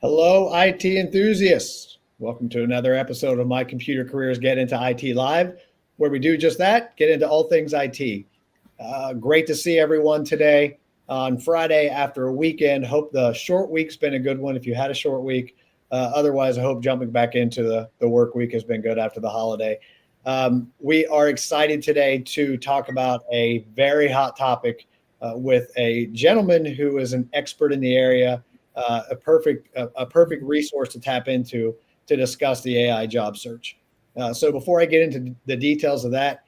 Hello, IT enthusiasts. Welcome to another episode of My Computer Careers Get Into IT Live, where we do just that, get into all things IT. Great to see everyone today on Friday after a weekend. Hope the short week's been a good one if you had a short week. Otherwise, I hope jumping back into the work week has been good after the holiday. We are excited today to talk about a very hot topic with a gentleman who is an expert in the area. A perfect resource to tap into to discuss the AI job search. So before I get into the details of that,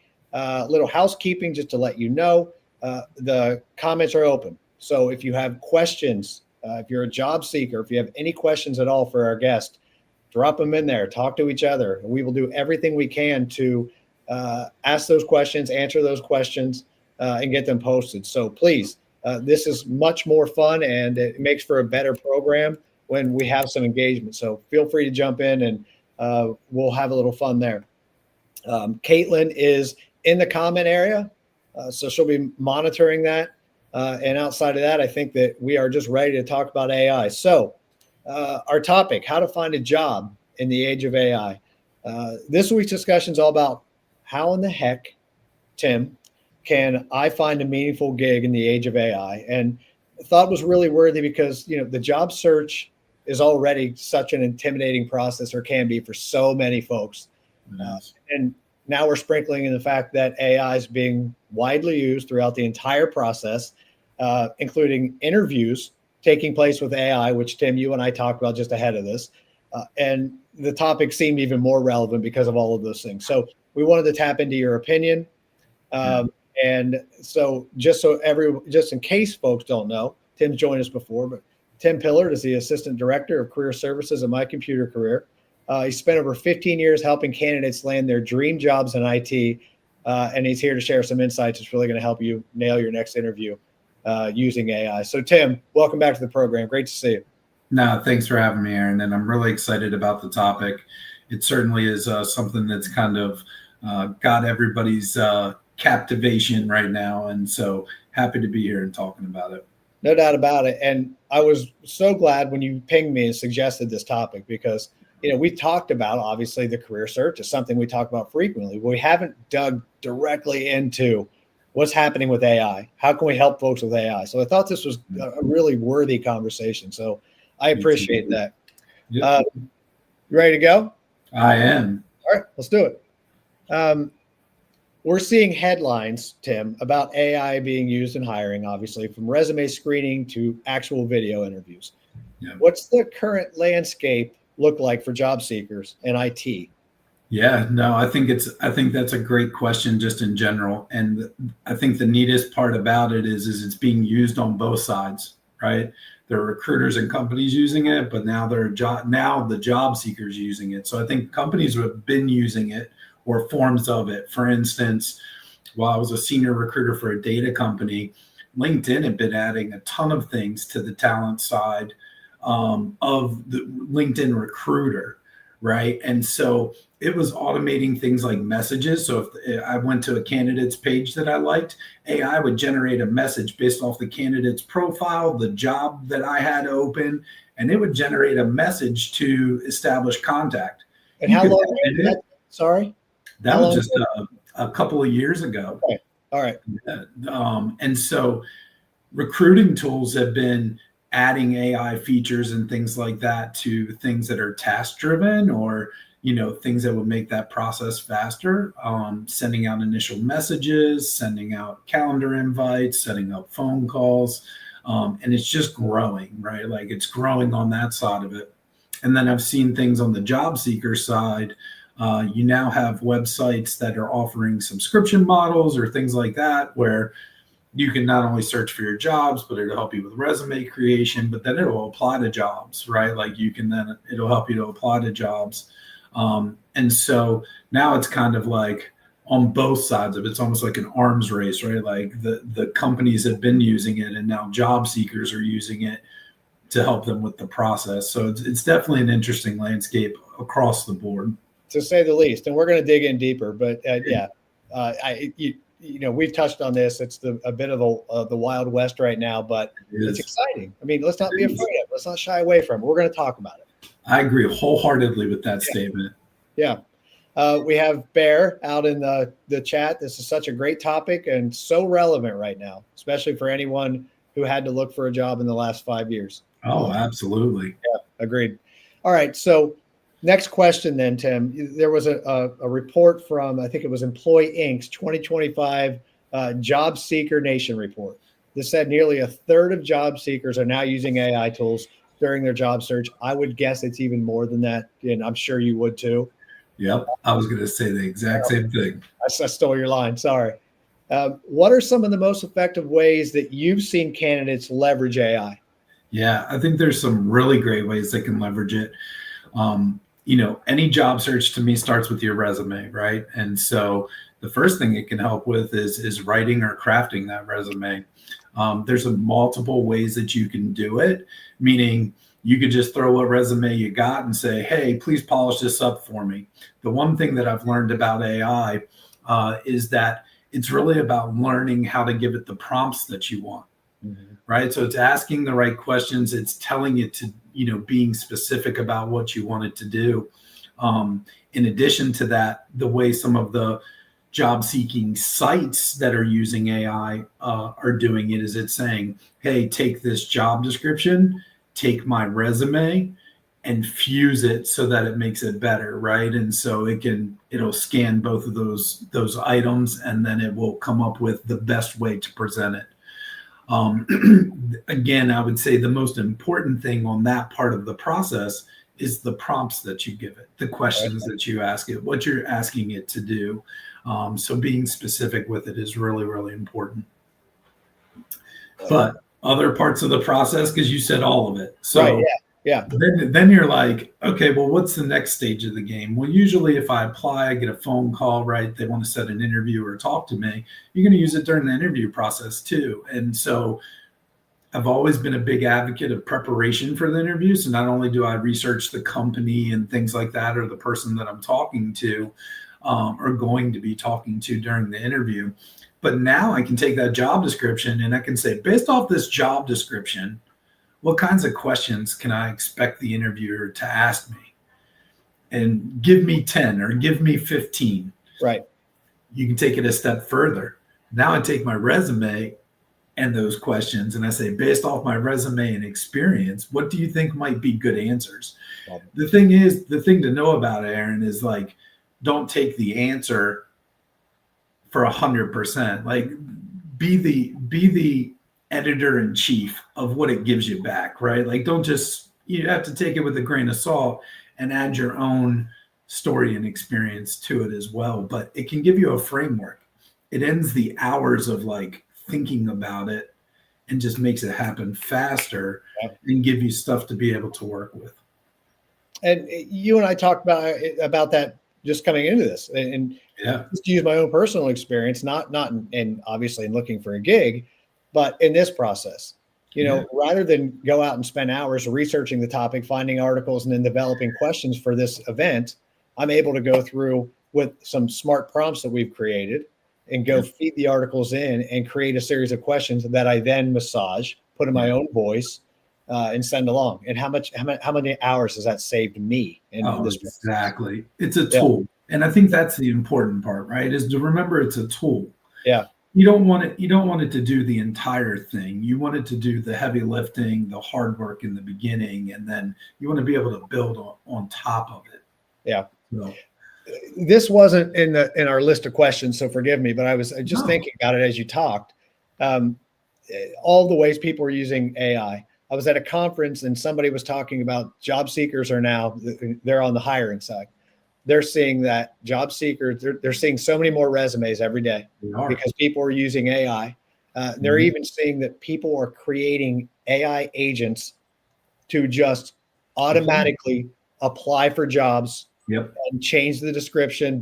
little housekeeping just to let you know, the comments are open. So if you have questions, if you're a job seeker, if you have any questions at all for our guest, drop them in there, talk to each other. We will do everything we can to ask those questions, answer those questions, and get them posted. So please, this is much more fun and it makes for a better program when we have some engagement. So feel free to jump in and we'll have a little fun there. Caitlin is in the comment area, so she'll be monitoring that. And outside of that, I think that we are just ready to talk about AI. So our topic, how to find a job in the age of AI. This week's discussion is all about how in the heck, Tim, can I find a meaningful gig in the age of AI? And I thought it was really worthy because, the job search is already such an intimidating process, or can be for so many folks. And now we're sprinkling in the fact that AI is being widely used throughout the entire process, including interviews taking place with AI, which Tim, you and I talked about just ahead of this. And the topic seemed even more relevant because of all of those things. So we wanted to tap into your opinion. And so just in case folks don't know, Tim's joined us before, but Tim Pillard is the Assistant Director of Career Services at My Computer Career. He spent over 15 years helping candidates land their dream jobs in IT, and he's here to share some insights that's really going to help you nail your next interview using AI. So Tim, welcome back to the program. Great to see you. No, thanks for having me, Aaron, and I'm really excited about the topic. It certainly is something that's kind of got everybody's captivation right now, and so happy to be here and talking about it. No doubt about it. And I was so glad when you pinged me and suggested this topic because we talked about, obviously, the career search is something we talk about frequently. We haven't dug directly into what's happening with AI. How can we help folks with AI? So I thought this was a really worthy conversation. So I appreciate that. Yep. You ready to go? I am. All right, let's do it. We're seeing headlines, Tim, about AI being used in hiring, obviously, from resume screening to actual video interviews. Yeah. What's the current landscape look like for job seekers in IT? Yeah, no, I think that's a great question just in general. And I think the neatest part about it is it's being used on both sides, right? There are recruiters and companies using it, but now the job seekers using it. So I think companies have been using it or forms of it. For instance, while I was a senior recruiter for a data company, LinkedIn had been adding a ton of things to the talent side of the LinkedIn recruiter, right? And so it was automating things like messages. So if I went to a candidate's page that I liked, AI would generate a message based off the candidate's profile, the job that I had open, and it would generate a message to establish contact. And how long? Sorry? That was just a couple of years ago. Okay. All right. And so recruiting tools have been adding AI features and things like that to things that are task driven or, things that would make that process faster, sending out initial messages, sending out calendar invites, setting up phone calls. And it's just growing, right? Like it's growing on that side of it. And then I've seen things on the job seeker side. You now have websites that are offering subscription models or things like that, where you can not only search for your jobs, but it'll help you with resume creation, but then it'll apply to jobs, right? Like it'll help you to apply to jobs. And so now it's kind of like on both sides of it, it's almost like an arms race, right? Like the companies have been using it and now job seekers are using it to help them with the process. So it's definitely an interesting landscape across the board, to say the least. And we're going to dig in deeper, but we've touched on this. It's a bit of the Wild West right now, but it's exciting. I mean, let's not be afraid of it. Let's not shy away from it. We're going to talk about it. I agree wholeheartedly with that statement. Yeah. We have Bear out in the chat. This is such a great topic and so relevant right now, especially for anyone who had to look for a job in the last 5 years. Oh, absolutely. Yeah, agreed. All right. So next question then, Tim. There was a report from, I think it was Employee Inc.'s 2025 Job Seeker Nation report. This said nearly a third of job seekers are now using AI tools during their job search. I would guess it's even more than that, and I'm sure you would too. Yep. I was going to say the exact same thing. I stole your line. Sorry. What are some of the most effective ways that you've seen candidates leverage AI? Yeah, I think there's some really great ways they can leverage it. Any job search to me starts with your resume, right? And so the first thing it can help with is writing or crafting that resume. There's multiple ways that you can do it, meaning you could just throw a resume you got and say, hey, please polish this up for me. The one thing that I've learned about AI is that it's really about learning how to give it the prompts that you want, right? So it's asking the right questions. It's telling it to, being specific about what you want it to do. In addition to that, the way some of the job seeking sites that are using AI are doing it is it's saying, hey, take this job description, take my resume and fuse it so that it makes it better, right? And so it'll scan both of those items, and then it will come up with the best way to present it. Again, I would say the most important thing on that part of the process is the prompts that you give it, the questions that you ask it, what you're asking it to do. So being specific with it is really, really important. But other parts of the process, because you said all of it. So right, yeah. Then you're like, okay, well, what's the next stage of the game? Well, usually if I apply, I get a phone call, right? They want to set an interview or talk to me. You're going to use it during the interview process too. And so I've always been a big advocate of preparation for the interview. So not only do I research the company and things like that, or the person that I'm talking to or going to be talking to during the interview, but now I can take that job description and I can say, based off this job description, what kinds of questions can I expect the interviewer to ask me? And give me 10 or give me 15. Right. You can take it a step further. Now I take my resume and those questions and I say, based off my resume and experience, what do you think might be good answers? The thing to know about it, Aaron, is like, don't take the answer for 100%. Like, be the editor-in-chief of what it gives you back, right? Like, you have to take it with a grain of salt and add your own story and experience to it as well. But it can give you a framework. It ends the hours of like thinking about it and just makes it happen faster and give you stuff to be able to work with. And you and I talked about that just coming into this, and just to use my own personal experience, not in obviously in looking for a gig, but in this process, rather than go out and spend hours researching the topic, finding articles, and then developing questions for this event, I'm able to go through with some smart prompts that we've created and go feed the articles in and create a series of questions that I then massage, put in my own voice, and send along. And how many hours has that saved me? Exactly. It's a tool. And I think that's the important part, right? Is to remember it's a tool. Yeah. You don't want it to do the entire thing. You want it to do the heavy lifting, the hard work in the beginning, and then you want to be able to build on top of it. Yeah. So. This wasn't in our list of questions, so forgive me, but I was just thinking about it as you talked. All the ways people are using AI. I was at a conference and somebody was talking about job seekers they're on the hiring side. They're seeing that job seekers, they're seeing so many more resumes every day because people are using AI. They're even seeing that people are creating AI agents to just automatically apply for jobs and change the description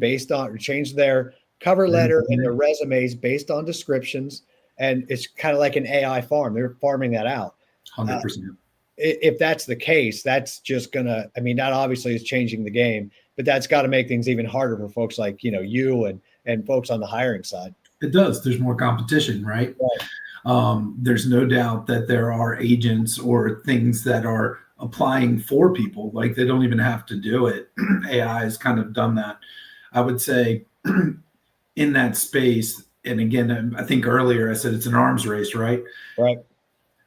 change their cover letter and their resumes based on descriptions. And it's kind of like an AI farm. They're farming that out. 100%. If that's the case, that's just that obviously is changing the game, but that's got to make things even harder for folks like, you and folks on the hiring side. It does. There's more competition, right? Right. There's no doubt that there are agents or things that are applying for people. Like they don't even have to do it. AI has kind of done that. I would say in that space, and again, I think earlier I said it's an arms race, right? Right.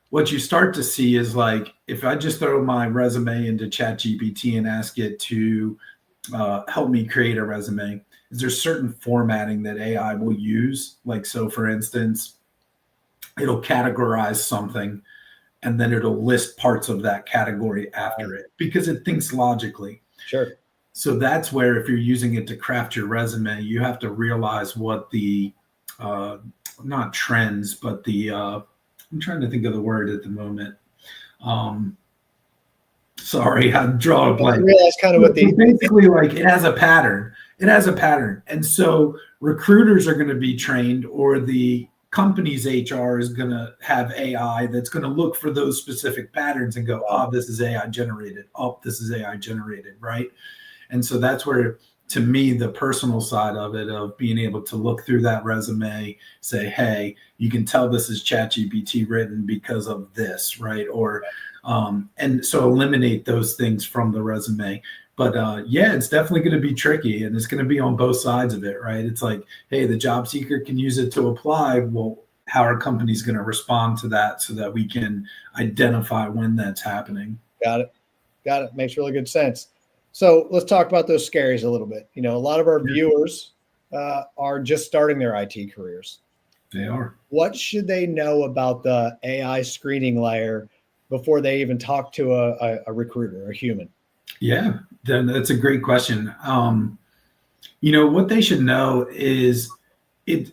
What you start to see is like if I just throw my resume into ChatGPT and ask it to help me create a resume, is there certain formatting that AI will use? Like, so for instance, it'll categorize something and then it'll list parts of that category after it because it thinks logically. Sure. So that's where if you're using it to craft your resume, you have to realize what the uh, not trends, but the I'm trying to think of the word at the moment. Um, sorry, I draw a I blank. realize kind of what But basically, like it has a pattern. It has a pattern, and so recruiters are going to be trained, or the company's HR is going to have AI that's going to look for those specific patterns and go, "Oh, this is AI generated. Oh, this is AI generated." Right? And so that's where, to me, the personal side of it, of being able to look through that resume, say, hey, you can tell this is ChatGPT written because of this, right? Or, and so eliminate those things from the resume. But yeah, it's definitely going to be tricky and it's going to be on both sides of it, right? It's like, hey, the job seeker can use it to apply. Well, how are companies going to respond to that so that we can identify when that's happening? Got it. Got it. Makes really good sense. So let's talk about those scaries a little bit. You know, a lot of our viewers are just starting their IT careers. They are. What should they know about the AI screening layer before they even talk to a recruiter, a human? Yeah, that's a great question. What they should know is it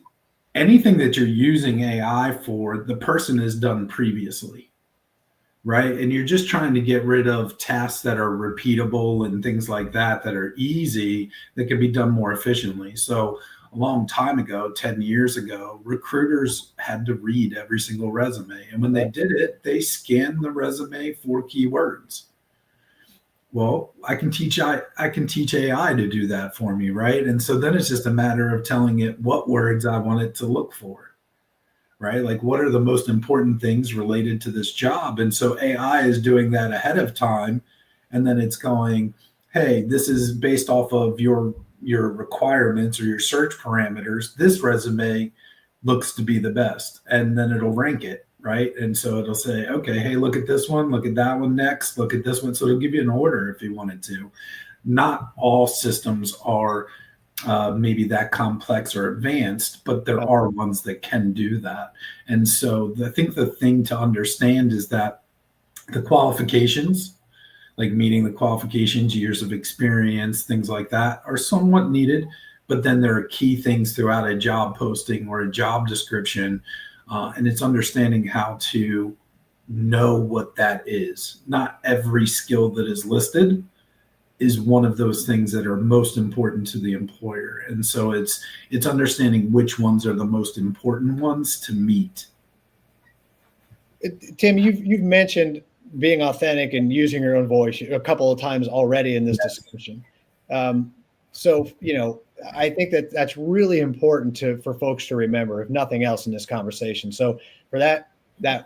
anything that you're using AI for, the person has done previously, right? And you're just trying to get rid of tasks that are repeatable and things like that that are easy that can be done more efficiently. So a long time ago, 10 years ago, recruiters had to read every single resume. And when they did it, they scanned the resume for keywords. Well, I can teach AI to do that for me, right? And so then it's just a matter of telling it what words I want it to look for, right? Like what are the most important things related to this job? And so AI is doing that ahead of time, and then it's going, hey, this is based off of your requirements or your search parameters. This resume looks to be the best, and then it'll rank it, right? And so it'll say, okay, hey, look at this one, look at that one next, look at this one. So it'll give you an order if you wanted to. Not all systems are maybe that complex or advanced, but there are ones that can do that. And so I think the thing to understand is that the qualifications, like meeting the qualifications, years of experience, things like that, are somewhat needed. But then there are key things throughout a job posting or a job description, and it's understanding how to know what that is. Not every skill that is listed is one of those things that are most important to the employer, and so it's understanding which ones are the most important ones to meet. Tim, you've mentioned being authentic and using your own voice a couple of times already in this discussion. So, I think that that's really important for folks to remember, if nothing else, in this conversation. So for that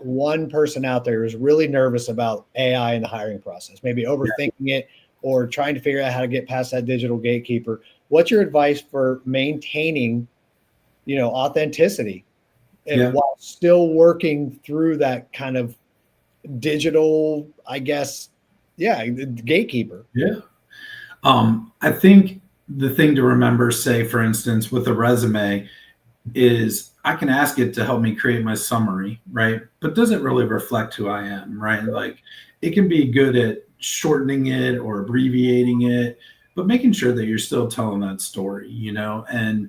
one person out there who's really nervous about AI in the hiring process, maybe overthinking it or trying to figure out how to get past that digital gatekeeper, what's your advice for maintaining, authenticity and while still working through that kind of digital, I guess, gatekeeper? Yeah. I think the thing to remember, say, for instance, with a resume, is I can ask it to help me create my summary, right? But does it really reflect who I am, right? Like it can be good at shortening it or abbreviating it, but making sure that you're still telling that story, and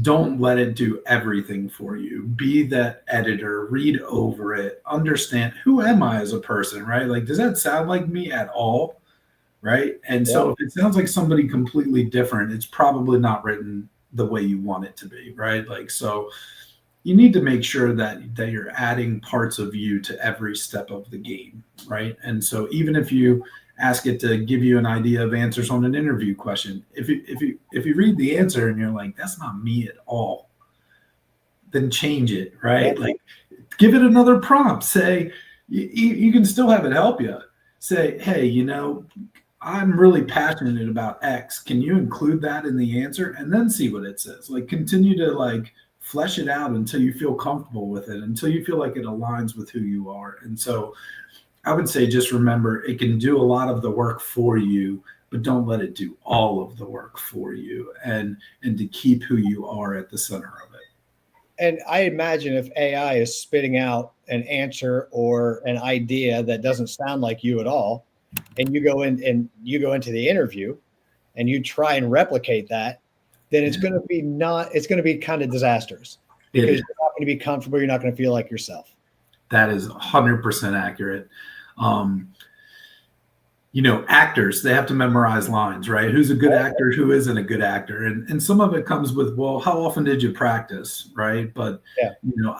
don't let it do everything for you. Be that editor, read over it, understand who am I as a person, right? Like, does that sound like me at all? Right. And so if it sounds like somebody completely different, it's probably not written the way you want it to be. Right. Like, so you need to make sure that you're adding parts of you to every step of the game. Right. And so even if you ask it to give you an idea of answers on an interview question, if you read the answer and you're like, that's not me at all, then change it, right? Yeah. Like, give it another prompt. Say, you can still have it help you. Say, hey, I'm really passionate about X. Can you include that in the answer? And then see what it says. Like, continue to like flesh it out until you feel comfortable with it, until you feel like it aligns with who you are. And so I would say just remember, it can do a lot of the work for you, but don't let it do all of the work for you, and to keep who you are at the center of it. And I imagine if AI is spitting out an answer or an idea that doesn't sound like you at all, and you go into the interview and you try and replicate that, then it's going to be kind of disastrous, because you're not going to be comfortable. You're not going to feel like yourself. That is 100% accurate. Actors, they have to memorize lines, right? Who's a good actor, who isn't a good actor. And some of it comes with, well, how often did you practice, right? But,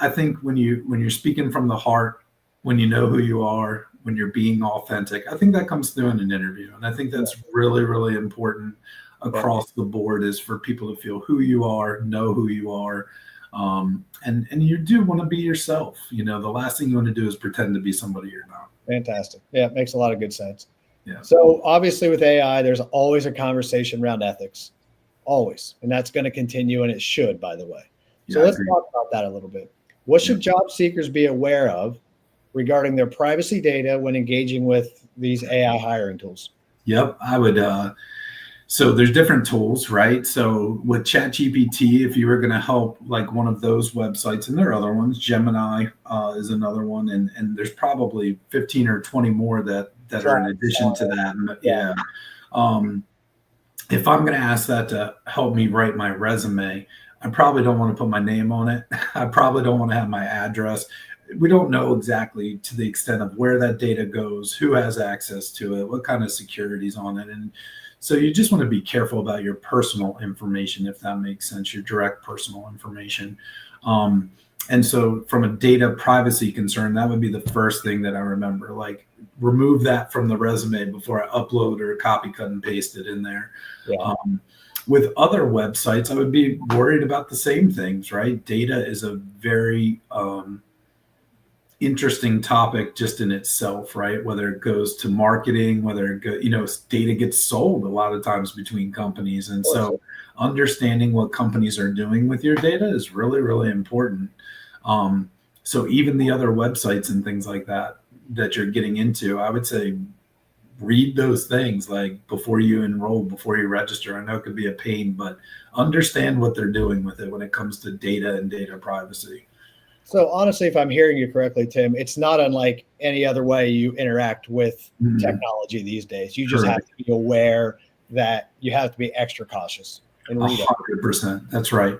I think when you're speaking from the heart, when you know who you are, when you're being authentic, I think that comes through in an interview. And I think that's really, really important across the board, is for people to feel who you are, know who you are. And you do want to be yourself. The last thing you want to do is pretend to be somebody you're not. Fantastic. Yeah, it makes a lot of good sense. Yeah. So obviously with AI, there's always a conversation around ethics, always. And that's going to continue, and it should, by the way. So let's talk about that a little bit. What should job seekers be aware of regarding their privacy data when engaging with these AI hiring tools? Yep, I would. So there's different tools, right? So with ChatGPT, if you were going to help like one of those websites, and there are other ones, Gemini is another one, and there's probably 15 or 20 more that are in addition to that. Yeah. If I'm going to ask that to help me write my resume, I probably don't want to put my name on it. I probably don't want to have my address. We don't know exactly to the extent of where that data goes, who has access to it, what kind of security's on it. And so you just want to be careful about your personal information, if that makes sense, your direct personal information. And so from a data privacy concern, that would be the first thing that I remember, like remove that from the resume before I upload or copy, cut, and paste it in there. Yeah. With other websites, I would be worried about the same things, right? Data is a very interesting topic just in itself, right? Whether it goes to marketing, whether it data gets sold a lot of times between companies. And so understanding what companies are doing with your data is really, really important. So even the other websites and things like that you're getting into, I would say read those things like before you enroll, before you register. I know it could be a pain, but understand what they're doing with it when it comes to data and data privacy. So honestly, if I'm hearing you correctly, Tim, it's not unlike any other way you interact with technology these days. You just have to be aware that you have to be extra cautious and read 100%. That's right.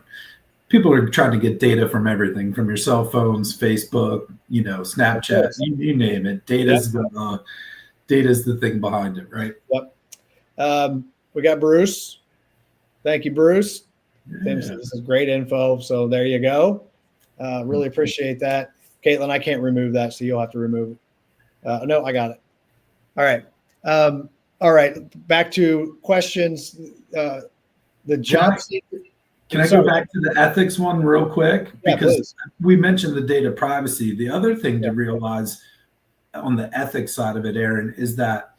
People are trying to get data from everything, from your cell phones, Facebook, Snapchat, you name it. Data's the thing behind it, right? Yep. We got Bruce. Thank you, Bruce. Yeah. Tim said this is great info. So there you go. Really appreciate that. Caitlin, I can't remove that, so you'll have to remove it. No, I got it. All right. All right. Back to questions. The job seeker. Can I go back to the ethics one real quick? Because we mentioned the data privacy. The other thing to realize on the ethics side of it, Aaron, is that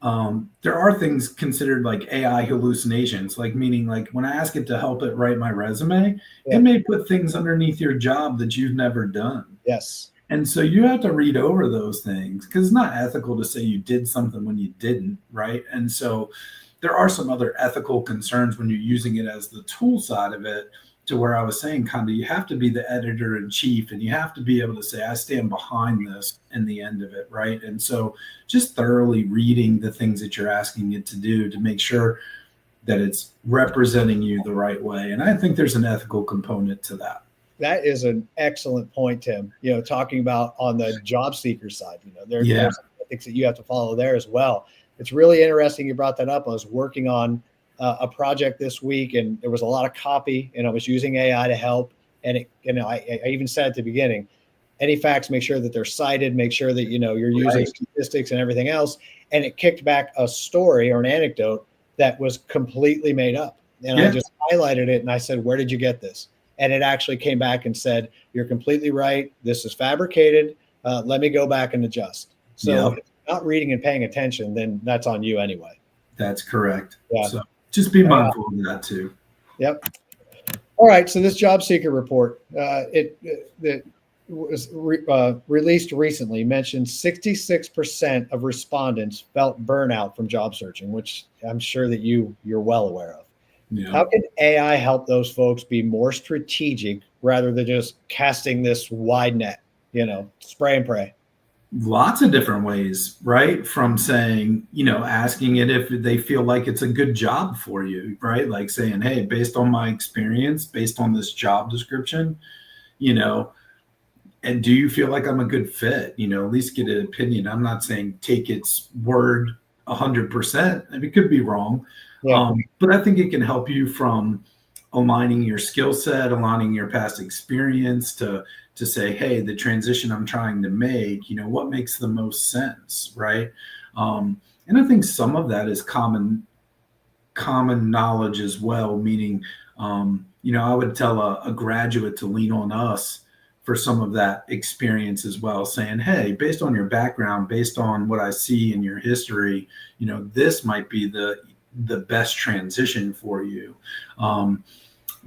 there are things considered like AI hallucinations, like meaning like when I ask it to help it write my resume, it may put things underneath your job that you've never done. Yes. And so you have to read over those things, because it's not ethical to say you did something when you didn't, right? And so there are some other ethical concerns when you're using it as the tool side of it, to where I was saying kind of you have to be the editor in chief, and you have to be able to say, I stand behind this in the end of it, right? And so just thoroughly reading the things that you're asking it to do to make sure that it's representing you the right way. And I think there's an ethical component to that. That is an excellent point, Tim. Talking about on the job seeker side, there's ethics that you have to follow there as well. It's really interesting you brought that up. I was working on a project this week, and there was a lot of copy, and I was using AI to help. And I even said at the beginning, any facts, make sure that they're cited, make sure that you're using statistics and everything else. And it kicked back a story or an anecdote that was completely made up. And I just highlighted it, and I said, where did you get this? and it actually came back and said, "You're completely right. This is fabricated. Let me go back and adjust." So Yep. if you're not reading and paying attention, then that's on you anyway. That's correct. Yeah. So just be mindful of that too. Yep. All right. So this job seeker report, it was released recently, mentioned 66% of respondents felt burnout from job searching, which I'm sure that you're well aware of. Yeah. How can AI help those folks be more strategic rather than just casting this wide net, spray and pray? Lots of different ways, right? From saying, asking it if they feel like it's a good job for you, right? Like saying, hey, based on my experience, based on this job description, and do you feel like I'm a good fit? At least get an opinion. I'm not saying take its word 100%. I mean, it could be wrong. Yeah. But I think it can help you from aligning your skill set, aligning your past experience to say, hey, the transition I'm trying to make, what makes the most sense, right? And I think some of that is common knowledge as well, meaning, I would tell a graduate to lean on us for some of that experience as well, saying, hey, based on your background, based on what I see in your history, this might be the best transition for you.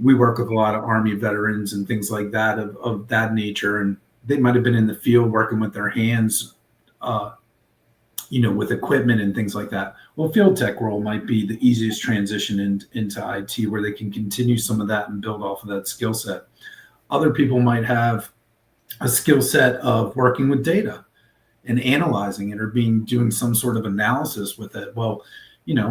We work with a lot of Army veterans and things like that of that nature, and they might have been in the field working with their hands, with equipment and things like that. Well, field tech role might be the easiest transition into IT, where they can continue some of that and build off of that skill set. Other people might have a skill set of working with data and analyzing it or doing some sort of analysis with it. Well,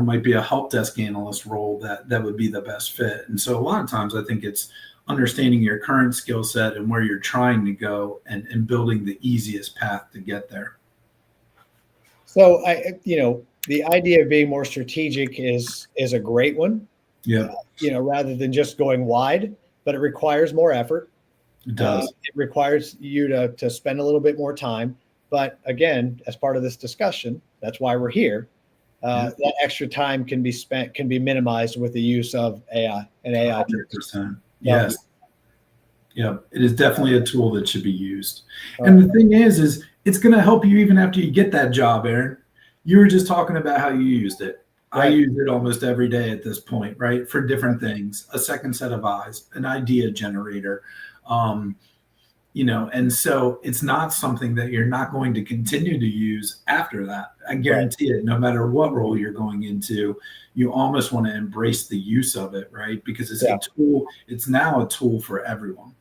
might be a help desk analyst role that would be the best fit. And so a lot of times I think it's understanding your current skill set and where you're trying to go and building the easiest path to get there. So the idea of being more strategic is a great one. Yeah. Rather than just going wide, but it requires more effort. It does. It requires you to spend a little bit more time. But again, as part of this discussion, that's why we're here. That extra time can be minimized with the use of AI and AI. 100%. Yes. Yeah, it is definitely a tool that should be used. And the thing is it's going to help you even after you get that job, Aaron. You were just talking about how you used it. Right. I use it almost every day at this point, right? For different things, a second set of eyes, an idea generator, and so it's not something that you're not going to continue to use after that. I guarantee it, no matter what role you're going into, you almost want to embrace the use of it, right? Because it's a tool. It's now a tool for everyone.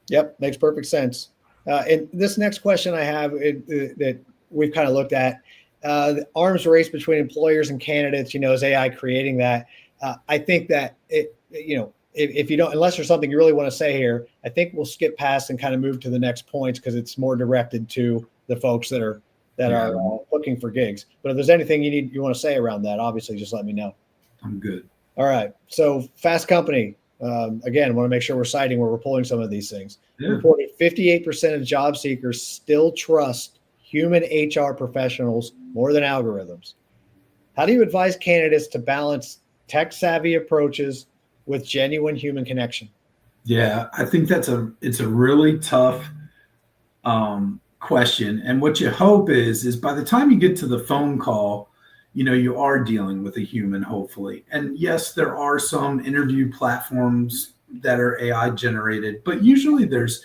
Yep. Makes perfect sense. And this next question I have that we've kind of looked at, the arms race between employers and candidates, is AI creating that? I think that if you don't, unless there's something you really want to say here, I think we'll skip past and kind of move to the next points because it's more directed to the folks that are looking for gigs. But if there's anything you want to say around that, obviously just let me know. I'm good. All right. So Fast Company, again, want to make sure we're citing where we're pulling some of these things. Yeah. Reported 58% of job seekers still trust human HR professionals more than algorithms. How do you advise candidates to balance tech-savvy approaches with genuine human connection? Yeah, I think it's a really tough question. And what you hope is by the time you get to the phone call, you are dealing with a human, hopefully. And yes, there are some interview platforms that are AI generated, but usually there's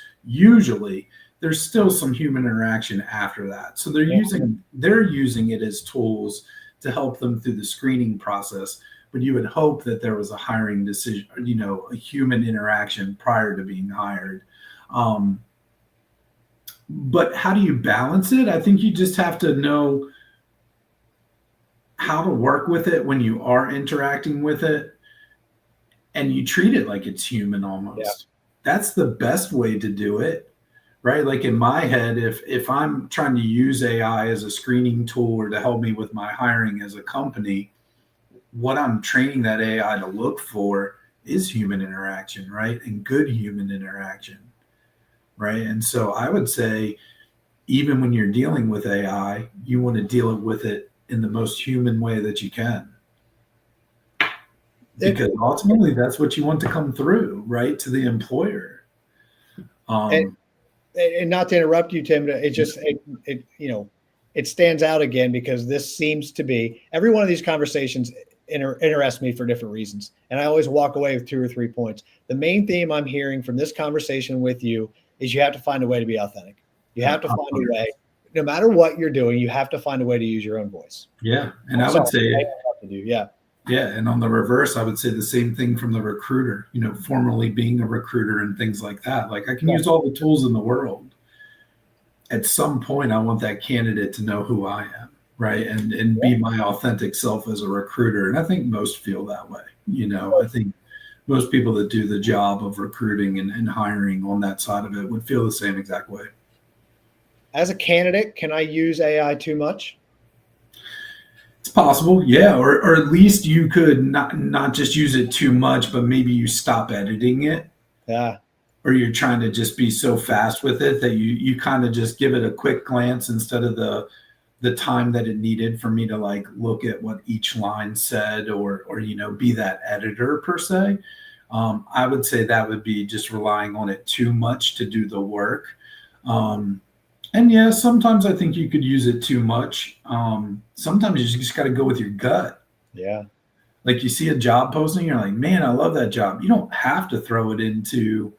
still some human interaction after that. So they're using it as tools to help them through the screening process. But you would hope that there was a hiring decision, a human interaction prior to being hired. But how do you balance it? I think you just have to know how to work with it when you are interacting with it, and you treat it like it's human almost. Yeah. That's the best way to do it, right? Like in my head, if I'm trying to use AI as a screening tool or to help me with my hiring as a company, what I'm training that AI to look for is human interaction, right? And good human interaction, right? And so I would say, even when you're dealing with AI, you want to deal with it in the most human way that you can. because ultimately that's what you want to come through, right, to the employer. And not to interrupt you, Tim, it stands out again because this seems to be, every one of these conversations interests me for different reasons. And I always walk away with 2 or 3 points. The main theme I'm hearing from this conversation with you is you have to find a way to be authentic. You have to find a way, no matter what you're doing, you have to find a way to use your own voice. Yeah. And I would say, yeah. Yeah. And on the reverse, I would say the same thing from the recruiter, formerly being a recruiter and things like that. Like, I can use all the tools in the world. At some point, I want that candidate to know who I am, right? And be my authentic self as a recruiter. And I think most feel that way. I think most people that do the job of recruiting and hiring on that side of it would feel the same exact way. As a candidate, can I use AI too much? It's possible, yeah, or at least you could not just use it too much, but maybe you stop editing it. Yeah. Or you're trying to just be so fast with it that you kind of just give it a quick glance instead of the time that it needed for me to like look at what each line said or be that editor per se. I would say that would be just relying on it too much to do the work. And yeah, sometimes I think you could use it too much. Sometimes you just got to go with your gut. Yeah. Like you see a job posting, you're like, man, I love that job. You don't have to throw it into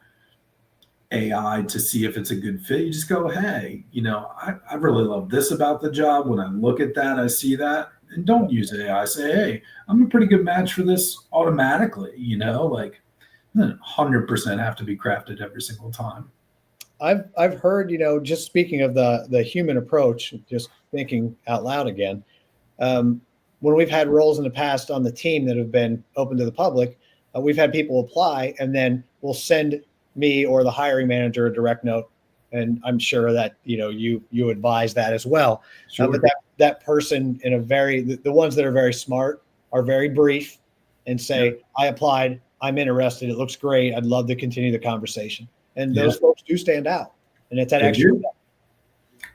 AI to see if it's a good fit. You just go, hey, I really love this about the job. When I look at that, I see that. And don't use AI. Say, hey, I'm a pretty good match for this automatically. Like, it doesn't 100% have to be crafted every single time. I've heard, just speaking of the human approach, just thinking out loud again, when we've had roles in the past on the team that have been open to the public, we've had people apply and then we'll send me or the hiring manager a direct note. And I'm sure that, you advise that as well. Sure. But that person the ones that are very smart are very brief and say, I applied, I'm interested. It looks great. I'd love to continue the conversation. And those folks do stand out. And it's that extra.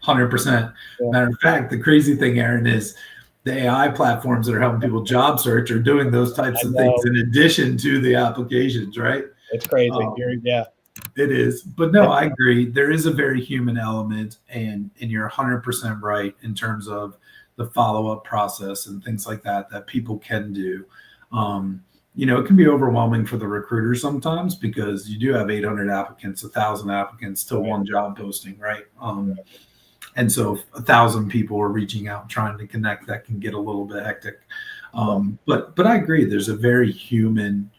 100%. Matter of fact, the crazy thing, Aaron, is the AI platforms that are helping people job search are doing those types of things in addition to the applications, right? It's crazy. Yeah. It is. But no, I agree. There is a very human element, and you're 100% right in terms of the follow-up process and things like that people can do. It can be overwhelming for the recruiter sometimes because you do have 800 applicants, 1,000 applicants to one job posting, right? And so 1,000 people are reaching out trying to connect. That can get a little bit hectic. But I agree. There's a very human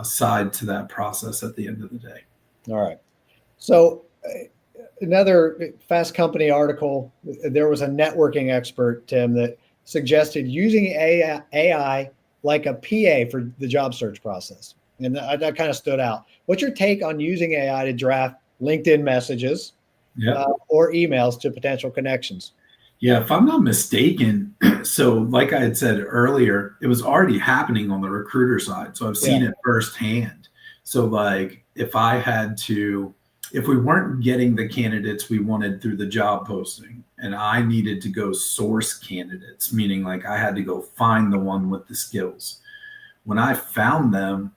side to that process at the end of the day. All right. So another Fast Company article, there was a networking expert, Tim, that suggested using AI like a PA for the job search process. And that kind of stood out. What's your take on using AI to draft LinkedIn messages or emails to potential connections? Yeah, if I'm not mistaken, so like I had said earlier, it was already happening on the recruiter side. So I've seen it firsthand. So like if we weren't getting the candidates we wanted through the job posting and I needed to go source candidates, meaning like I had to go find the one with the skills. When I found them,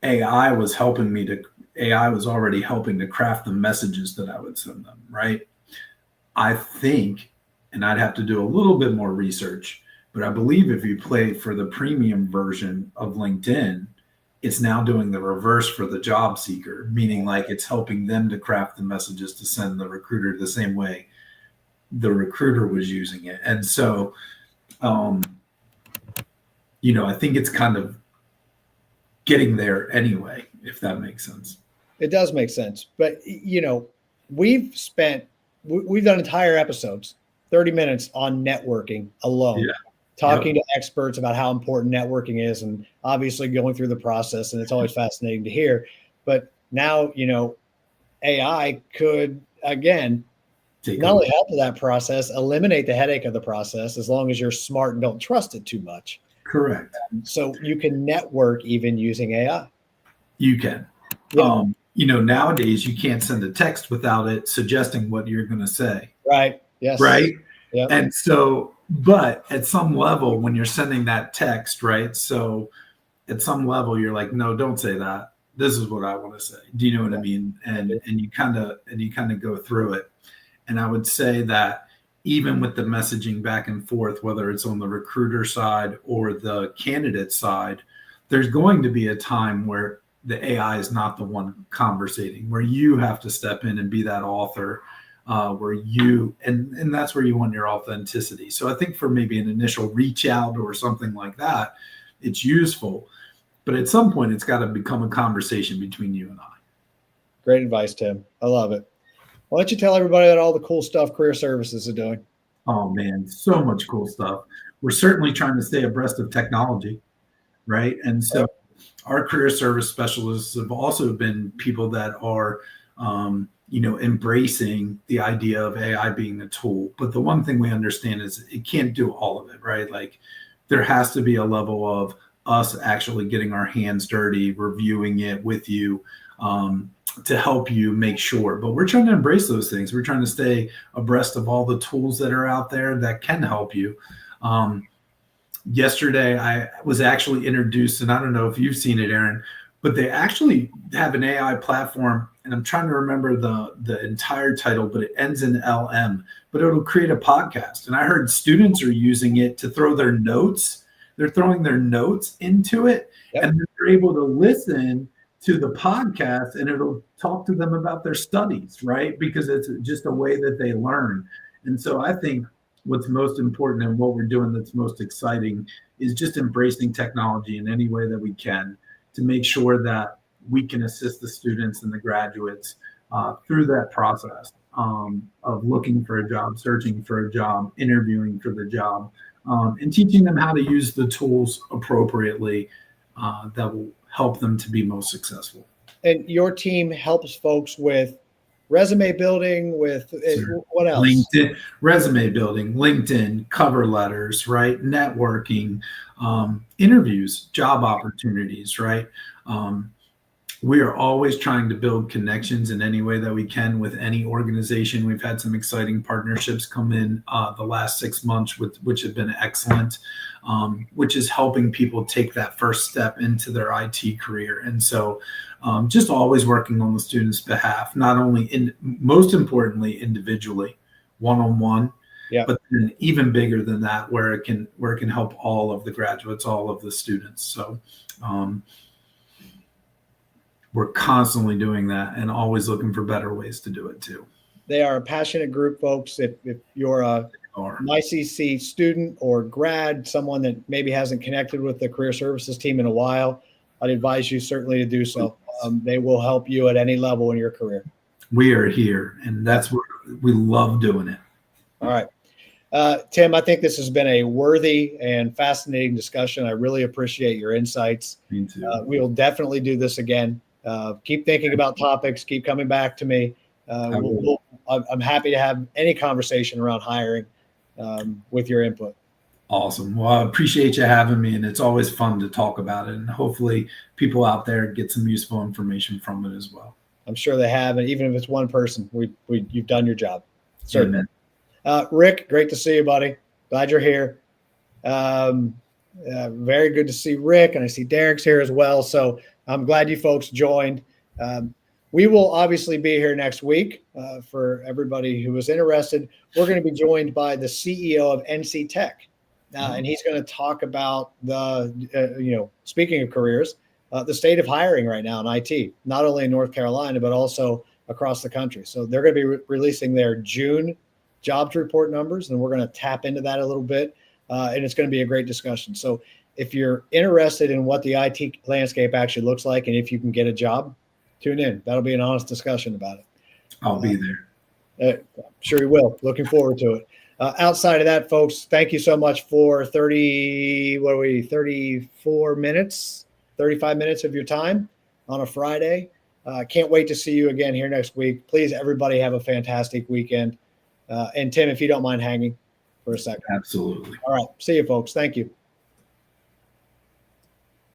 AI was already helping to craft the messages that I would send them, right? I think, and I'd have to do a little bit more research, but I believe if you play for the premium version of LinkedIn, it's now doing the reverse for the job seeker, meaning like it's helping them to craft the messages to send the recruiter the same way the recruiter was using it. And so, I think it's kind of getting there anyway, if that makes sense. It does make sense. But, we've done entire episodes, 30 minutes on networking alone, talking to experts about how important networking is and obviously going through the process. And it's always fascinating to hear. But now, AI could, again, not only help with that process, eliminate the headache of the process as long as you're smart and don't trust it too much. Correct. So you can network even using AI. You can. Nowadays you can't send a text without it suggesting what you're going to say. Right. Yes. Right. Yep. And so, but at some level when you're sending that text, right? So at some level you're like, no, don't say that. This is what I want to say. Do you know what I mean? And you kind of go through it. And I would say that even with the messaging back and forth, whether it's on the recruiter side or the candidate side, there's going to be a time where the AI is not the one conversating, where you have to step in and be that author, where you, and that's where you want your authenticity. So I think for maybe an initial reach out or something like that, it's useful. But at some point, it's got to become a conversation between you and I. Great advice, Tim. I love it. Why don't you tell everybody about all the cool stuff Career Services are doing? Oh, man, so much cool stuff. We're certainly trying to stay abreast of technology, right? And so our career service specialists have also been people that are, embracing the idea of AI being a tool. But the one thing we understand is it can't do all of it, right? Like there has to be a level of us actually getting our hands dirty, reviewing it with you, to help you make sure. But we're trying to embrace those things. We're trying to stay abreast of all the tools that are out there that can help you. Yesterday, I was actually introduced, and I don't know if you've seen it, Aaron, but they actually have an AI platform, and I'm trying to remember the entire title, but it ends in LM, but it'll create a podcast. And I heard students are using it to throw their notes. They're throwing their notes into it, and they're able to listen to the podcast, and it'll talk to them about their studies, right? Because it's just a way that they learn. And so I think what's most important and what we're doing that's most exciting is just embracing technology in any way that we can to make sure that we can assist the students and the graduates through that process of looking for a job, searching for a job, interviewing for the job, and teaching them how to use the tools appropriately that will help them to be most successful. And your team helps folks with resume building, with what else? LinkedIn, resume building, LinkedIn, cover letters, right? Networking, interviews, job opportunities, right? We are always trying to build connections in any way that we can with any organization. We've had some exciting partnerships come in the last 6 months, which have been excellent, which is helping people take that first step into their IT career. And so just always working on the student's behalf, not only most importantly, individually, one-on-one, but then even bigger than that, where it can help all of the graduates, all of the students. So we're constantly doing that and always looking for better ways to do it too. They are a passionate group, folks. If you're a MyCC student or grad, someone that maybe hasn't connected with the career services team in a while, I'd advise you certainly to do so. They will help you at any level in your career. We are here, and that's what we love doing it. All right. Tim, I think this has been a worthy and fascinating discussion. I really appreciate your insights. Me too. We will definitely do this again. Keep thinking about topics. Keep coming back to me. I'm happy to have any conversation around hiring with your input. Awesome. Well, I appreciate you having me, and it's always fun to talk about it. And hopefully people out there get some useful information from it as well. I'm sure they have, and even if it's one person, you've done your job. Certainly. Rick, great to see you, buddy. Glad you're here. Very good to see Rick, and I see Derek's here as well. So I'm glad you folks joined. We will obviously be here next week for everybody who is interested. We're going to be joined by the CEO of NC Tech, and he's going to talk about speaking of careers, the state of hiring right now in IT, not only in North Carolina, but also across the country. So they're going to be releasing their June jobs report numbers, and we're going to tap into that a little bit, and it's going to be a great discussion. So if you're interested in what the IT landscape actually looks like and if you can get a job, tune in. That'll be an honest discussion about it. I'll be there. I'm sure you will. Looking forward to it. Outside of that, folks, thank you so much for 35 minutes of your time on a Friday. Can't wait to see you again here next week. Please, everybody, have a fantastic weekend. And Tim, if you don't mind hanging for a second. Absolutely. All right. See you, folks. Thank you.